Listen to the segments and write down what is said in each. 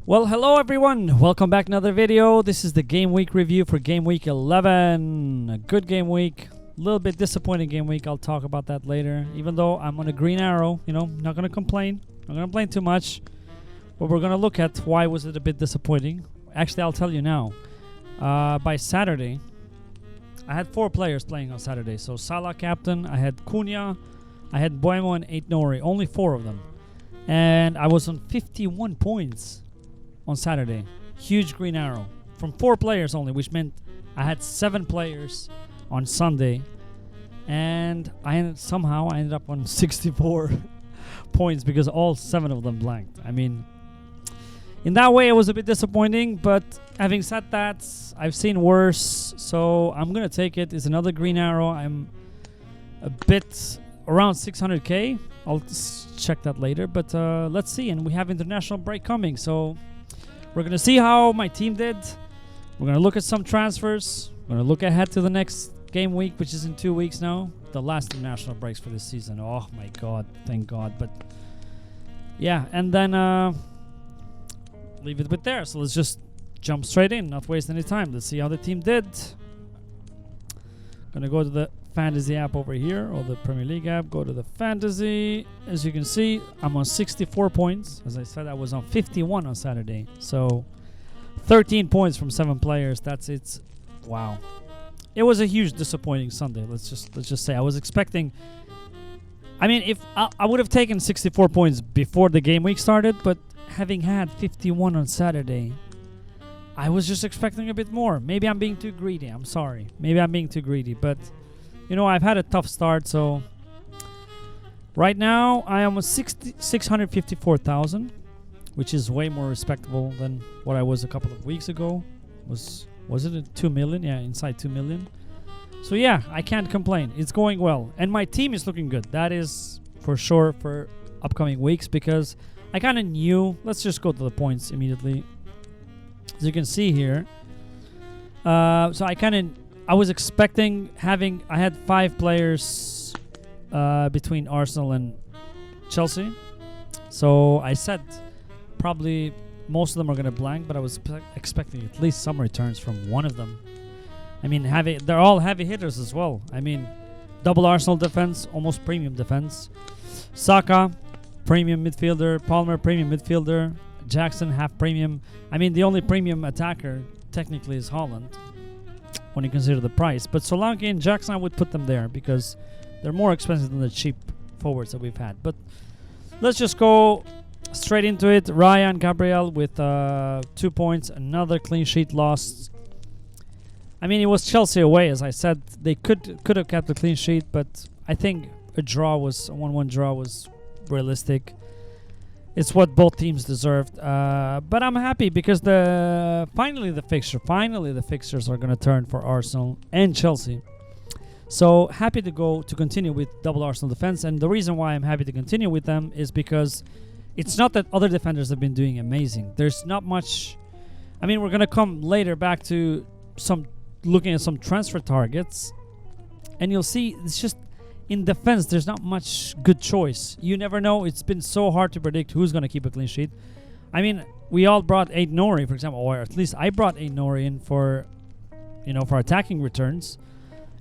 Well, hello everyone. Welcome back to another video. This is the game week review for game week 11. A good game week. A little bit disappointing game week. I'll talk about that later. Even though I'm on a green arrow, not going to complain. Not going to complain too much. But we're going to look at why was it a bit disappointing. Actually, I'll tell you now. By Saturday, I had 4 players playing on Saturday. So Salah captain, I had Cunha, I had Buemo and 8 Nori. Only 4 of them. And I was on 51 points on Saturday. Huge green arrow from 4 players only, which meant I had 7 players on Sunday, and somehow I ended up on 64 points because all 7 of them blanked. I mean, in that way it was a bit disappointing, but having said that, I've seen worse, so I'm gonna take it. It's another green arrow. I'm a bit around 600k. I'll check that later, but let's see. And we have international break coming, so we're going to see how my team did. We're going to look at some transfers. We're going to look ahead to the next game week, which is in 2 weeks now. The last international breaks for this season. Oh my god, thank god. But yeah, and then leave it with there. So let's just jump straight in, not waste any time. Let's see how the team did. Going to go to the fantasy app over here, or the Premier League app. Go to the fantasy. As you can see, I'm on 64 points. As I said, I was on 51 on Saturday, so 13 points from 7 players. That's it. Wow, it was a huge disappointing Sunday. Let's just say I was expecting, I mean, if I would have taken 64 points before the game week started, but having had 51 on Saturday, I was just expecting a bit more. Maybe I'm being too greedy. I'm sorry. Maybe I'm being too greedy, but I've had a tough start, so right now I am on 654,000, which is way more respectable than what I was a couple of weeks ago. Was it at 2 million? Yeah, inside 2 million. So yeah, I can't complain. It's going well, and my team is looking good. That is for sure for upcoming weeks, because I kind of knew. Let's just go to the points immediately. As you can see here, so I was expecting I had 5 players between Arsenal and Chelsea. So I said probably most of them are going to blank, but I was expecting at least some returns from one of them. I mean, they're all heavy hitters as well. I mean, double Arsenal defense, almost premium defense. Saka, premium midfielder. Palmer, premium midfielder. Jackson, half premium. I mean, the only premium attacker technically is Haaland, when you consider the price. But Solanke and Jackson, I would put them there because they're more expensive than the cheap forwards that we've had. But let's just go straight into it. Ryan Gabriel with 2 points. Another clean sheet lost. I mean, it was Chelsea away, as I said. They could have kept a clean sheet, but I think a 1-1 draw was realistic. It's what both teams deserved, but I'm happy because finally the fixtures are going to turn for Arsenal and Chelsea. So happy to continue with double Arsenal defense, and the reason why I'm happy to continue with them is because it's not that other defenders have been doing amazing. There's not much. I mean, we're going to come later back to looking at some transfer targets, and you'll see it's just, in defense, there's not much good choice. You never know. It's been so hard to predict who's going to keep a clean sheet. I mean, we all brought 8 Nori, for example, or at least I brought 8 Nori in for attacking returns,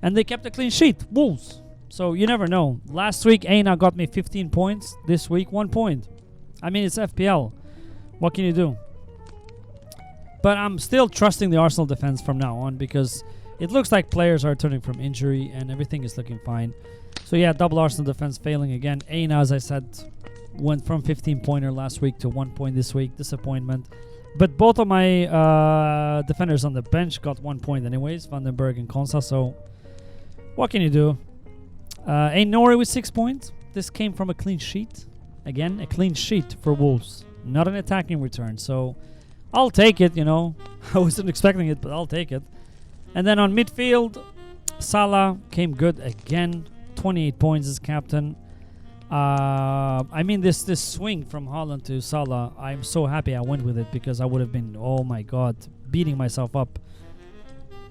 and they kept a clean sheet. Wolves. So you never know. Last week, Aina got me 15 points. This week, 1 point. I mean, it's FPL. What can you do? But I'm still trusting the Arsenal defense from now on, because it looks like players are returning from injury and everything is looking fine. So yeah, double Arsenal defense failing again. Aina, as I said, went from 15-pointer last week to 1 point this week. Disappointment. But both of my defenders on the bench got 1 point anyways, Vandenberg and Konsa. So what can you do? Nori with 6 points. This came from a clean sheet. Again, a clean sheet for Wolves. Not an attacking return. So I'll take it, I wasn't expecting it, but I'll take it. And then on midfield, Salah came good again. 28 points as captain. I mean, this swing from Haaland to Salah, I'm so happy I went with it, because I would have been, oh my god, beating myself up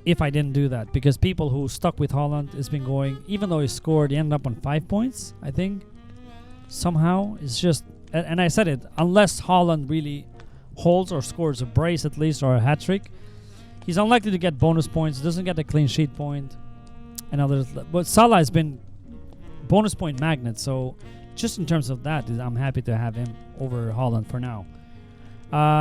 if I didn't do that. Because people who stuck with Haaland has been going, even though he scored, he ended up on 5 points, I think. Somehow, it's just, and I said it, unless Haaland really holds or scores a brace at least or a hat trick, he's unlikely to get bonus points. Doesn't get a clean sheet point, and others. But Salah has been bonus point magnet. So just in terms of that, I'm happy to have him over Haaland for now.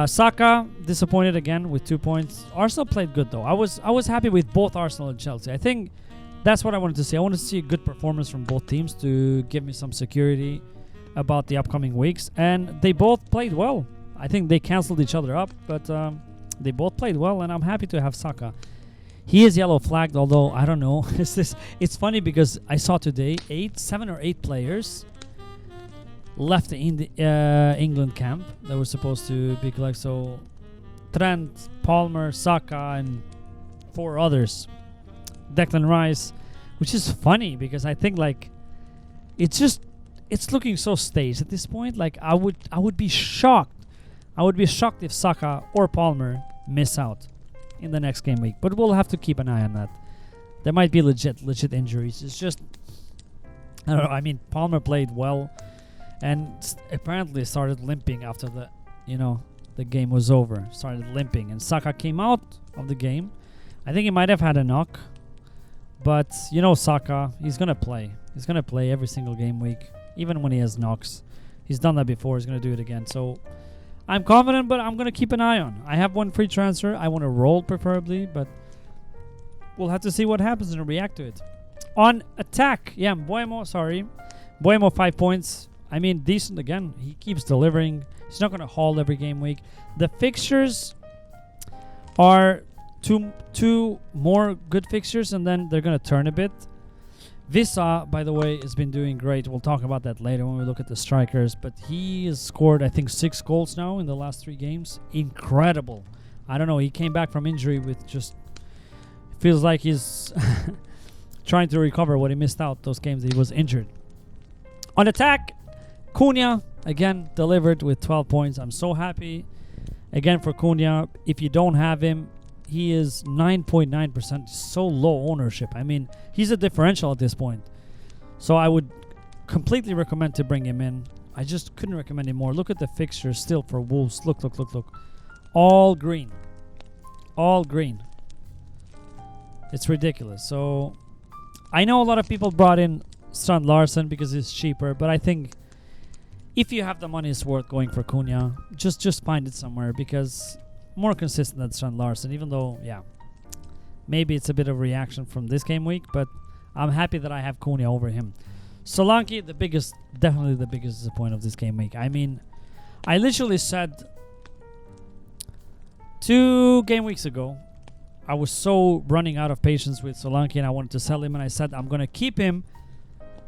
Saka disappointed again with 2 points. Arsenal played good though. I was happy with both Arsenal and Chelsea. I think that's what I wanted to see. I wanted to see a good performance from both teams to give me some security about the upcoming weeks, and they both played well. I think they canceled each other up, but they both played well, and I'm happy to have Saka. He is yellow flagged, although I don't know. It's funny because I saw today 7 or 8 players left in the England camp that were supposed to be collected. So Trent, Palmer, Saka, and 4 others. Declan Rice, which is funny because I think like it's looking so staged at this point. Like I would be shocked. I would be shocked if Saka or Palmer miss out in the next game week. But we'll have to keep an eye on that. There might be legit injuries. It's just I don't know. I mean, Palmer played well and apparently started limping after the game was over. Started limping, and Saka came out of the game. I think he might have had a knock. But, Saka, he's going to play. He's going to play every single game week, even when he has knocks. He's done that before. He's going to do it again. So, I'm confident, but I'm going to keep an eye on. I have one free transfer. I want to roll, preferably, but we'll have to see what happens and react to it. On attack, Buemo, 5 points. I mean, decent again. He keeps delivering. He's not going to haul every game week. The fixtures are two more good fixtures, and then they're going to turn a bit. Visa, by the way, has been doing great. We'll talk about that later when we look at the strikers, but he has scored, I think, 6 goals now in the last 3 games. Incredible. I don't know. He came back from injury with just... feels like he's trying to recover what he missed out those games that he was injured. On attack, Cunha, again, delivered with 12 points. I'm so happy. Again, for Cunha, if you don't have him, he is 9.9%, so low ownership. I mean, he's a differential at this point. So I would completely recommend to bring him in. I just couldn't recommend him more. Look at the fixtures still for Wolves. Look. All green. All green. It's ridiculous. So I know a lot of people brought in Strand Larsen because it's cheaper, but I think if you have the money, it's worth going for Cunha. Just find it somewhere, because more consistent than Strand Larsen, even though, maybe it's a bit of a reaction from this game week, but I'm happy that I have Cunha over him. Solanke, definitely the biggest disappointment of this game week. I mean, I literally said 2 game weeks ago, I was so running out of patience with Solanke and I wanted to sell him, and I said I'm going to keep him.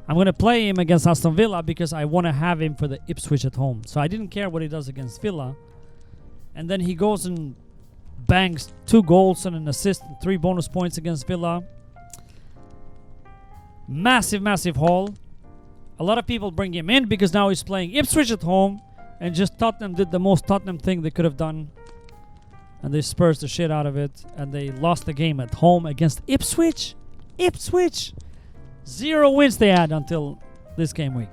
I'm going to play him against Aston Villa because I want to have him for the Ipswich at home. So I didn't care what he does against Villa. And then he goes and bangs 2 goals and an assist and 3 bonus points against Villa. Massive haul. A lot of people bring him in because now he's playing Ipswich at home, and just Tottenham did the most Tottenham thing they could have done. And they Spurs the shit out of it, and they lost the game at home against Ipswich. 0 wins they had until this game week.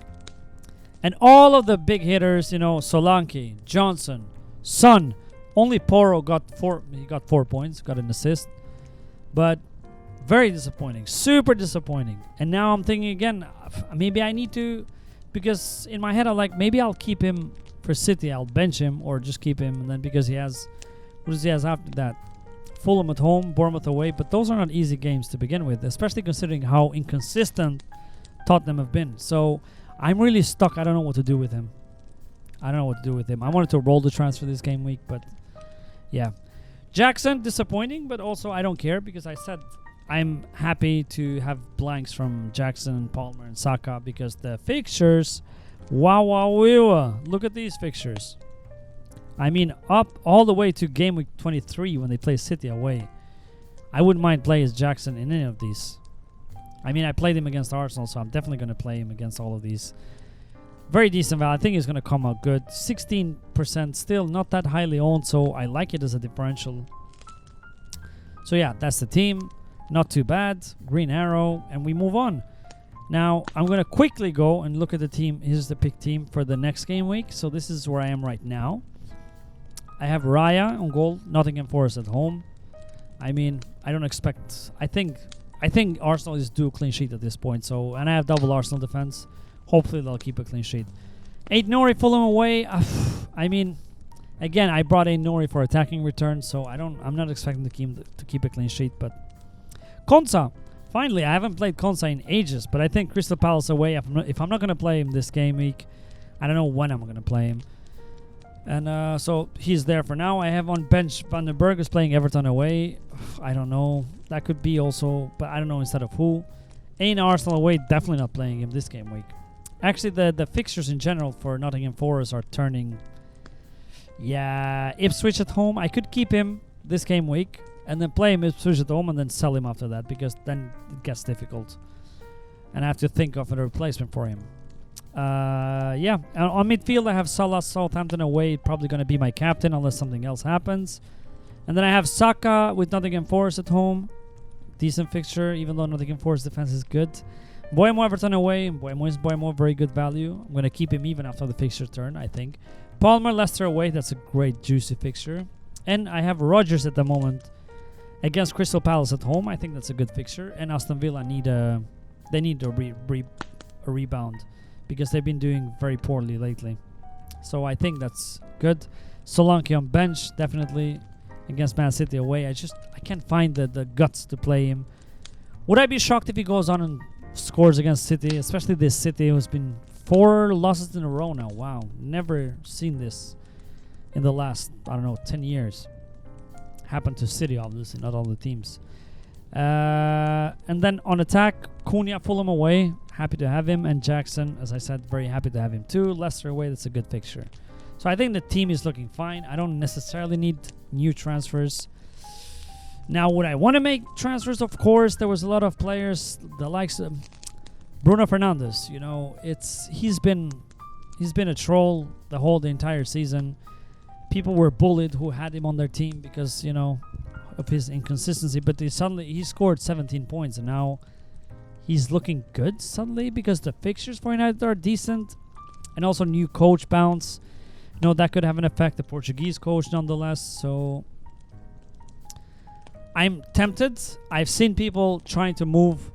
And all of the big hitters, Solanke, Johnson, Son, only Porro got 4. He got 4 points, got an assist, but very disappointing, super disappointing. And now I'm thinking again, maybe I need to, because in my head I'm like, maybe I'll keep him for City. I'll bench him or just keep him, and then because he has, what does he has after that? Fulham at home, Bournemouth away, but those are not easy games to begin with, especially considering how inconsistent Tottenham have been. So I'm really stuck. I don't know what to do with him. I wanted to roll the transfer this game week, but yeah. Jackson, disappointing, but also I don't care, because I said I'm happy to have blanks from Jackson, Palmer, and Saka, because the fixtures, look at these fixtures. I mean, up all the way to game week 23 when they play City away. I wouldn't mind playing as Jackson in any of these. I mean, I played him against Arsenal, so I'm definitely going to play him against all of these. Very decent value. I think he's going to come out good. 16%, still not that highly owned, so I like it as a differential. So yeah, that's the team. Not too bad. Green arrow, and we move on. Now, I'm going to quickly go and look at the team. Here's the pick team for the next game week. So this is where I am right now. I have Raya on goal, Nottingham Forest at home. I mean, I don't expect. I think Arsenal is due a clean sheet at this point. So, and I have double Arsenal defense. Hopefully they'll keep a clean sheet. 8 Nori, Fulham away. I mean, again, I brought in Nori for attacking return, so I'm not expecting the team to keep a clean sheet. But Konsa, finally, I haven't played Konsa in ages, but I think Crystal Palace away. If I'm not going to play him this game week, I don't know when I'm going to play him. And so he's there for now. I have on bench Van den Berg is playing Everton away. I don't know. That could be also, but I don't know instead of who. Ain Arsenal away, definitely not playing him this game week. Actually, the fixtures in general for Nottingham Forest are turning. Yeah, Ipswich at home. I could keep him this game week and then play him Ipswich at home and then sell him after that, because then it gets difficult. And I have to think of a replacement for him. Yeah, on midfield I have Salah, Southampton away, probably going to be my captain unless something else happens. And then I have Saka with Nottingham Forest at home. Decent fixture, even though Nottingham Forest defense is good. Boemo Everton away. Boemo, very good value. I'm going to keep him even after the fixture turn, I think. Palmer, Leicester away. That's a great, juicy fixture. And I have Rodgers at the moment against Crystal Palace at home. I think that's a good fixture. And Aston Villa need a rebound, because they've been doing very poorly lately. So I think that's good. Solanke on bench, definitely. Against Man City away. I can't find the guts to play him. Would I be shocked if he goes on and scores against City? Especially this City who's been 4 losses in a row now. Wow. Never seen this in the last, 10 years. Happened to City, obviously, not all the teams. And then on attack, Cunha, Fulham away. Happy to have him. And Jackson, as I said, very happy to have him too. Leicester away, that's a good fixture. So I think the team is looking fine. I don't necessarily need new transfers. Now, would I want to make transfers? Of course, there was a lot of players, the likes of Bruno Fernandes. You know, he's been a troll the entire season. People were bullied who had him on their team because, of his inconsistency. But he scored 17 points, and now he's looking good suddenly because the fixtures for United are decent, and also new coach bounce. That could have an effect. The Portuguese coach, nonetheless. So I'm tempted. I've seen people trying to move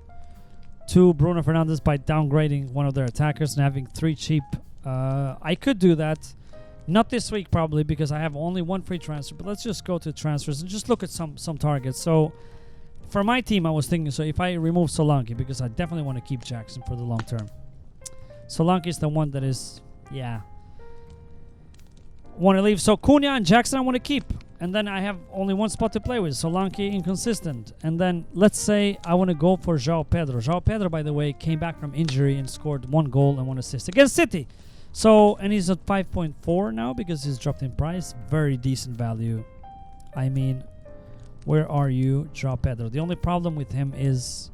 to Bruno Fernandes by downgrading one of their attackers and having 3 cheap. I could do that. Not this week, probably, because I have only 1 free transfer. But let's just go to transfers and just look at some targets. So for my team, I was thinking, so if I remove Solanke, because I definitely want to keep Jackson for the long term. Solanke is the one that is, want to leave. So Cunha and Jackson I want to keep. And then I have only 1 spot to play with. Solanke inconsistent. And then let's say I want to go for João Pedro. João Pedro, by the way, came back from injury and scored 1 goal and 1 assist against City. So, and he's at 5.4 now because he's dropped in price. Very decent value. I mean, where are you, João Pedro? The only problem with him is,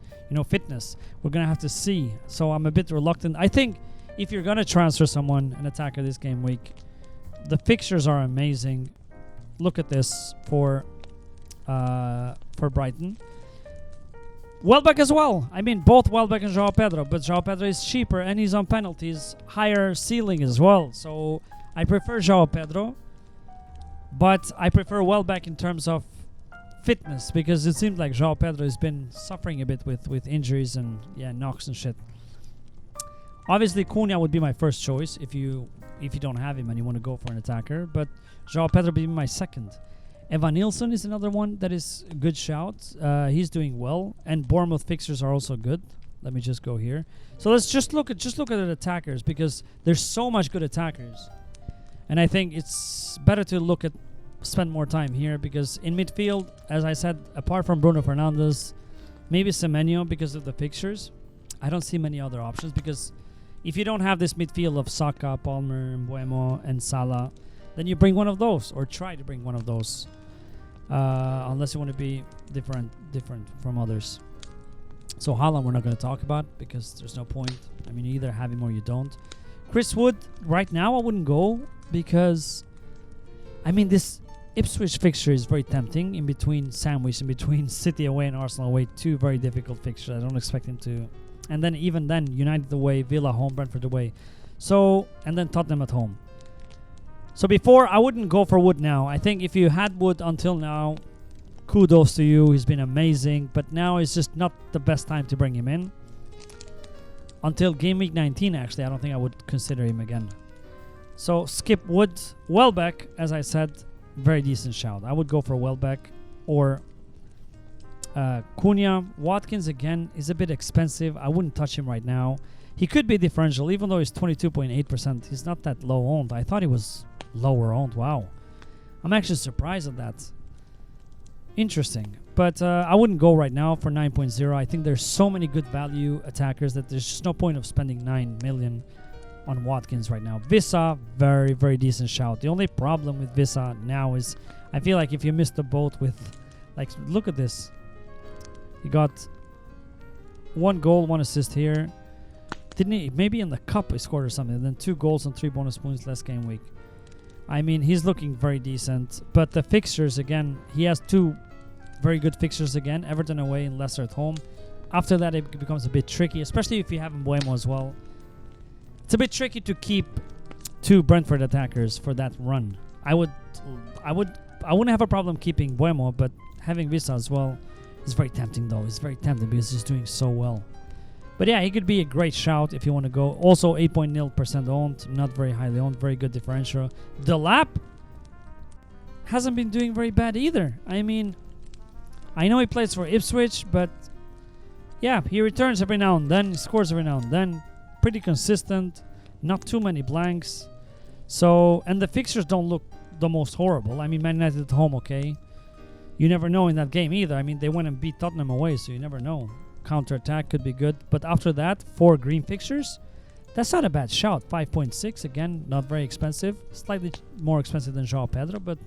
fitness. We're going to have to see. So I'm a bit reluctant. I think if you're going to transfer someone, an attacker this game week, the fixtures are amazing. Look at this for Brighton. Welbeck as well. I mean, both Welbeck and João Pedro, but João Pedro is cheaper and he's on penalties, higher ceiling as well. So I prefer João Pedro, but I prefer Welbeck in terms of fitness, because it seems like João Pedro has been suffering a bit with injuries and knocks and shit. Obviously, Cunha would be my first choice if you don't have him and you want to go for an attacker, but João Pedro would be my second. Evan Nilsson is another one that is a good shout. He's doing well, and Bournemouth fixtures are also good. Let me just go here. So let's just look at the attackers, because there's so much good attackers, and I think it's better to spend more time here, because in midfield, as I said, apart from Bruno Fernandes, maybe Semenyo because of the fixtures, I don't see many other options, because if you don't have this midfield of Saka, Palmer, Mbeumo, and Salah, then you bring one of those, or try to bring one of those, unless you want to be different from others. So Haaland we're not going to talk about, because there's no point. I mean, you either have him or you don't. Chris Wood, right now I wouldn't go, because, I mean, this Ipswich fixture is very tempting, in between City away and Arsenal away, 2 very difficult fixtures. I don't expect him to. And then even then, United away, Villa home, Brentford away. So, and then Tottenham at home. So before, I wouldn't go for Wood now. I think if you had Wood until now, kudos to you. He's been amazing. But now it's just not the best time to bring him in. Until game week 19, actually, I don't think I would consider him again. So skip Wood. Welbeck, as I said, very decent shout. I would go for Welbeck or Cunha. Watkins, again, is a bit expensive. I wouldn't touch him right now. He could be differential, even though he's 22.8%. He's not that low owned. I thought he was lower owned. Wow. I'm actually surprised at that. Interesting. But I wouldn't go right now for 9.0. I think there's so many good value attackers that there's just no point of spending 9 million on Watkins right now. Vissa, very, very decent shout. The only problem with Vissa now is I feel like if you missed the boat with, like, look at this. He got 1 goal, 1 assist here. Didn't he? Maybe in the cup he scored or something. And then 2 goals and 3 bonus points last game week. I mean, he's looking very decent. But the fixtures, again, he has 2 very good fixtures again. Everton away and Leicester at home. After that, it becomes a bit tricky, especially if you have Mbeumo as well. It's a bit tricky to keep 2 Brentford attackers for that run. I wouldn't have a problem keeping Mbeumo, but having Vissa as well is very tempting, though. It's very tempting because he's doing so well. But yeah, he could be a great shout if you want to go. Also 8.0% owned, not very highly owned, very good differential. Delap hasn't been doing very bad either. I mean, I know he plays for Ipswich, but yeah, he returns every now and then, he scores every now and then. Pretty consistent, not too many blanks. So, and the fixtures don't look the most horrible. I mean, Man United at home, okay. You never know in that game either. I mean, they went and beat Tottenham away, so you never know. Counter-attack could be good. But after that, 4 green fixtures. That's not a bad shout. 5.6, again, not very expensive. Slightly more expensive than João Pedro, but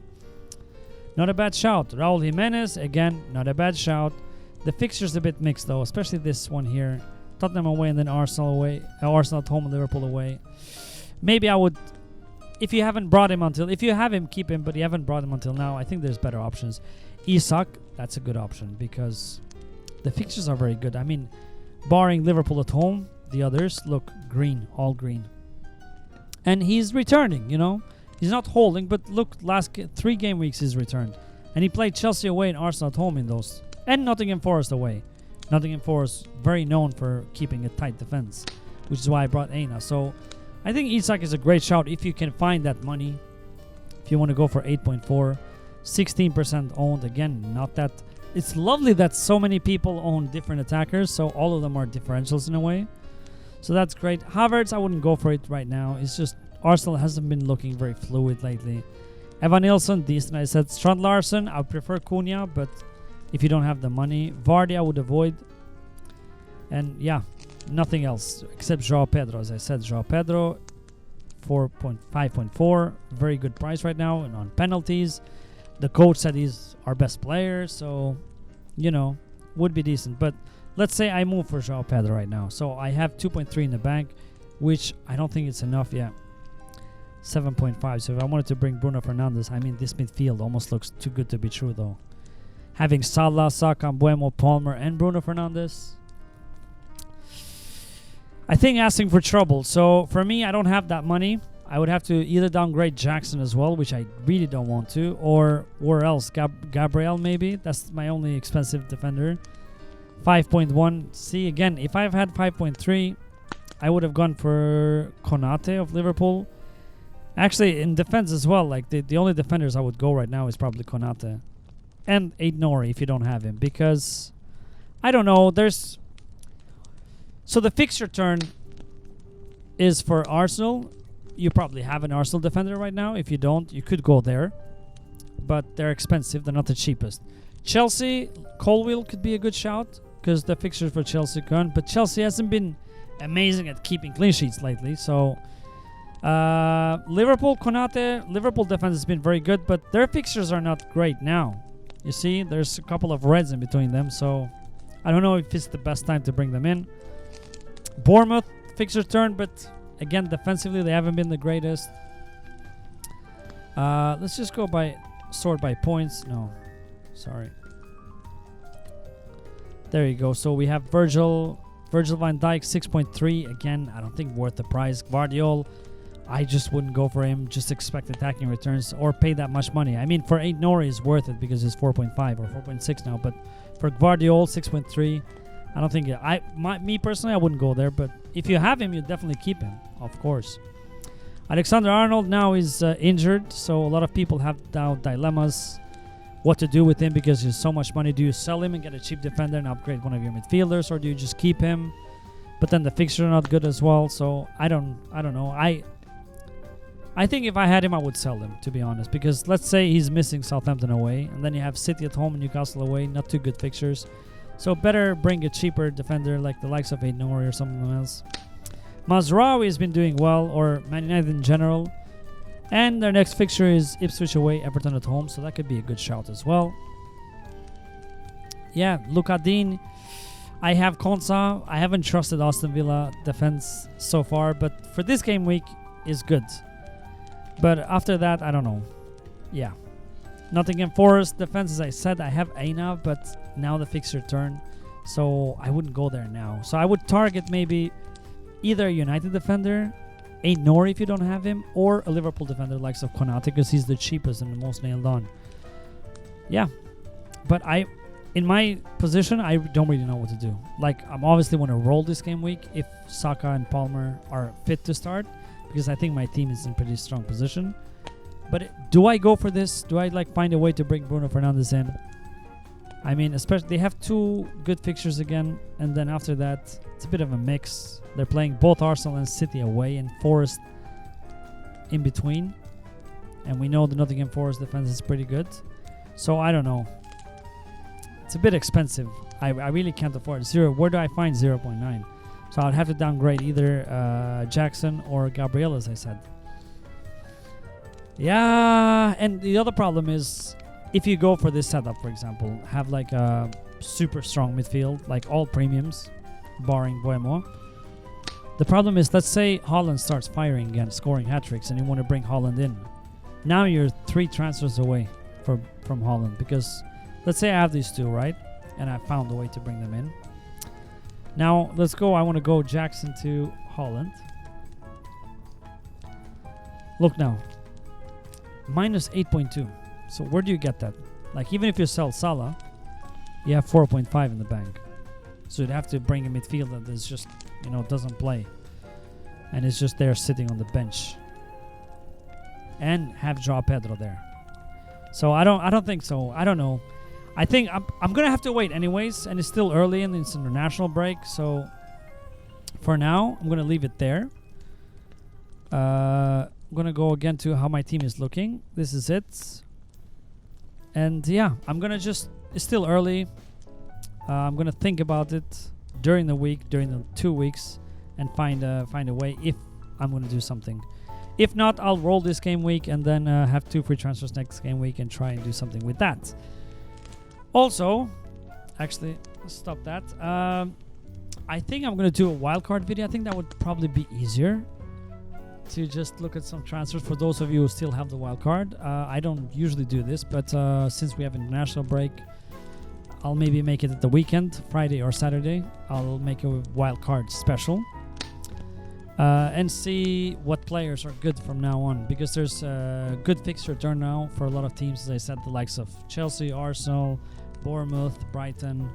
not a bad shout. Raul Jimenez, again, not a bad shout. The fixture's a bit mixed, though, especially this one here. Tottenham away and then Arsenal away. Arsenal at home and Liverpool away. Maybe I would, if you haven't brought him until, if you have him, keep him, but you haven't brought him until now, I think there's better options. Isak, that's a good option because the fixtures are very good. I mean, barring Liverpool at home, the others look green, all green. And he's returning, you know. He's not holding, but look, last 3 game weeks he's returned. And he played Chelsea away and Arsenal at home in those. And Nottingham Forest away. Nottingham Forest, very known for keeping a tight defense, which is why I brought Aina. So I think Isak is a great shout if you can find that money. If you want to go for 8.4, 16% owned. Again, not that. It's lovely that so many people own different attackers, so all of them are differentials in a way. So that's great. Havertz, I wouldn't go for it right now. It's just Arsenal hasn't been looking very fluid lately. Evan Nilsson, decent. I said Strand Larsen, I would prefer Cunha, but if you don't have the money. Vardy, I would avoid. And yeah, nothing else except João Pedro. As I said, João Pedro, 5.4. Very good price right now. And on penalties, the coach said he's our best player. So, you know, would be decent. But let's say I move for João Pedro right now. So I have 2.3 in the bank, which I don't think it's enough yet. 7.5. So if I wanted to bring Bruno Fernandes, I mean, this midfield almost looks too good to be true, though. Having Salah, Saka, Mbeumo, Palmer, and Bruno Fernandes, I think asking for trouble. So for me, I don't have that money. I would have to either downgrade Jackson as well, which I really don't want to, or where else? Gabriel maybe. That's my only expensive defender. 5.1. See, again, if I've had 5.3, I would have gone for Konate of Liverpool. Actually, in defense as well, like the only defenders I would go right now is probably Konate. And Aït-Nouri if you don't have him. Because, I don't know, there's... So the fixture turn is for Arsenal. You probably have an Arsenal defender right now. If you don't, you could go there. But they're expensive. They're not the cheapest. Chelsea, Colwill could be a good shout. Because the fixtures for Chelsea can. But Chelsea hasn't been amazing at keeping clean sheets lately. So... Liverpool, Konate, Liverpool defense has been very good, but their fixtures are not great now. You see, there's a couple of reds in between them, so I don't know if it's the best time to bring them in. Bournemouth, fixture turn, but again, defensively, they haven't been the greatest. Let's just go sort by points. No, sorry. There you go. So we have Virgil van Dijk, 6.3. Again, I don't think worth the price. Guardiola, I just wouldn't go for him. Just expect attacking returns or pay that much money. I mean, for 8 Nori is worth it because it's 4.5 or 4.6 now. But for Gvardiol, 6.3, I don't think me personally, I wouldn't go there. But if you have him, you definitely keep him, of course. Alexander Arnold now is injured, so a lot of people have now dilemmas what to do with him because there's so much money. Do you sell him and get a cheap defender and upgrade one of your midfielders, or do you just keep him? But then the fixtures are not good as well, so I don't know. I think if I had him, I would sell him, to be honest, because let's say he's missing Southampton away, and then you have City at home and Newcastle away, not too good fixtures. So better bring a cheaper defender like the likes of Aït-Nouri or something else. Mazraoui has been doing well, or Man United in general. And their next fixture is Ipswich away, Everton at home, so that could be a good shout as well. Yeah, Luka Dean. I have Konsa. I haven't trusted Aston Villa defense so far, but for this game week is good. But after that, I don't know. Yeah. Nottingham Forest defense, as I said, I have Aina, but now the fixture turn, so I wouldn't go there now. So I would target maybe either a United defender, Aït-Nouri if you don't have him, or a Liverpool defender likes of Konate because he's the cheapest and the most nailed on. Yeah. But in my position, I don't really know what to do. Like, I'm obviously want to roll this game week if Saka and Palmer are fit to start, because I think my team is in pretty strong position. But do I go for this? Do I find a way to bring Bruno Fernandes in? I mean, especially they have 2 good fixtures again, and then after that, it's a bit of a mix. They're playing both Arsenal and City away, and Forest in between. And we know the Nottingham Forest defense is pretty good. So I don't know. It's a bit expensive. I really can't afford it. Where do I find 0.9? So I'd have to downgrade either Jackson or Gabriel, as I said. Yeah, and the other problem is if you go for this setup, for example, have like a super strong midfield, like all premiums, barring Buemo. The problem is, let's say Haaland starts firing again, scoring hat-tricks, and you want to bring Haaland in. Now you're 3 transfers away from Haaland, because let's say I have these 2, right? And I found a way to bring them in. Now, let's go. I want to go Jackson to Haaland. Look now. Minus 8.2. So where do you get that? Like, even if you sell Salah, you have 4.5 in the bank. So you'd have to bring a midfielder that's just, doesn't play. And it's just there sitting on the bench. And have Joao Pedro there. So I don't think so. I don't know. I think I'm going to have to wait anyways. And it's still early and it's an international break. So for now, I'm going to leave it there. I'm going to go again to how my team is looking. This is it. And yeah, I'm going to just... It's still early. I'm going to think about it during the week, during the 2 weeks. And find a way if I'm going to do something. If not, I'll roll this game week and then have 2 free transfers next game week and try and do something with that. Also, actually, stop that. I think I'm going to do a wildcard video. I think that would probably be easier to just look at some transfers for those of you who still have the wildcard. I don't usually do this, but since we have an international break, I'll maybe make it at the weekend, Friday or Saturday. I'll make a wildcard special. And see what players are good from now on, because there's a good fixture turn now for a lot of teams, as I said, the likes of Chelsea, Arsenal, Bournemouth, Brighton,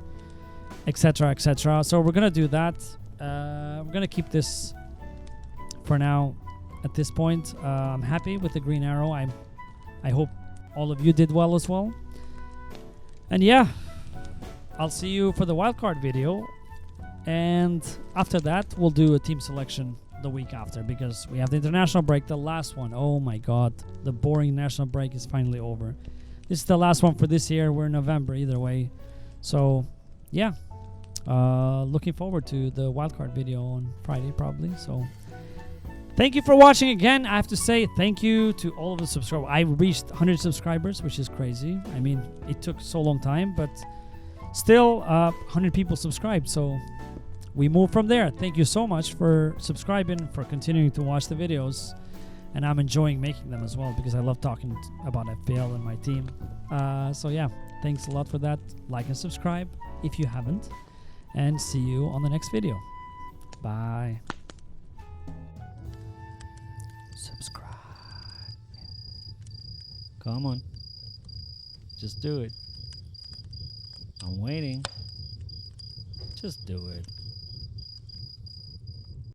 etc., etc. So we're gonna do that. We're gonna keep this for now at this point. I'm happy with the green arrow. I hope all of you did well as well. And yeah, I'll see you for the wildcard video, and after that we'll do a team selection the week after, because we have the international break, the last one. Oh my god, the boring national break is finally over. This is the last one for this year. We're in November either way, so yeah, looking forward to the wildcard video on Friday probably. So thank you for watching again. I have to say thank you to all of the subscribers. I reached 100 subscribers, which is crazy. I mean, it took so long time, but still 100 people subscribed, so we move from there. Thank you so much for subscribing, for continuing to watch the videos, and I'm enjoying making them as well because I love talking about FPL and my team. So yeah, thanks a lot for that. Like and subscribe if you haven't, and see you on the next video. Bye. subscribe. Come on. Just do it. I'm waiting. Just do it.